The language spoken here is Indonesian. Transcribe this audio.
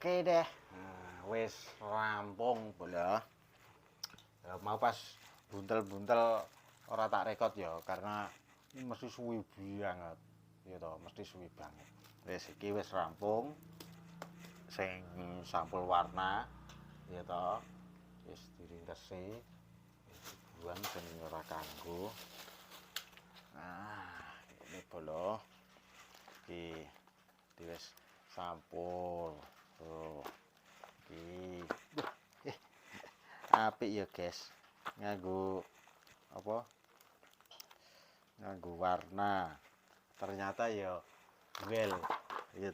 Oke deh, nah, wis rampung bola. Ya, mau pas buntel-buntel ora tak rekod ya karena ini mesti suwi banget. Ya toh, mesti suwi banget. Wis iki wis rampung. Sing sampul warna ya toh. Wis diringkesi. Buang sing ora kanggo. Nah, ini bola. Iki wis sampul. Tuh. Iki. Apik ya guys, nganggo apa, nganggo warna ternyata ya well gitu.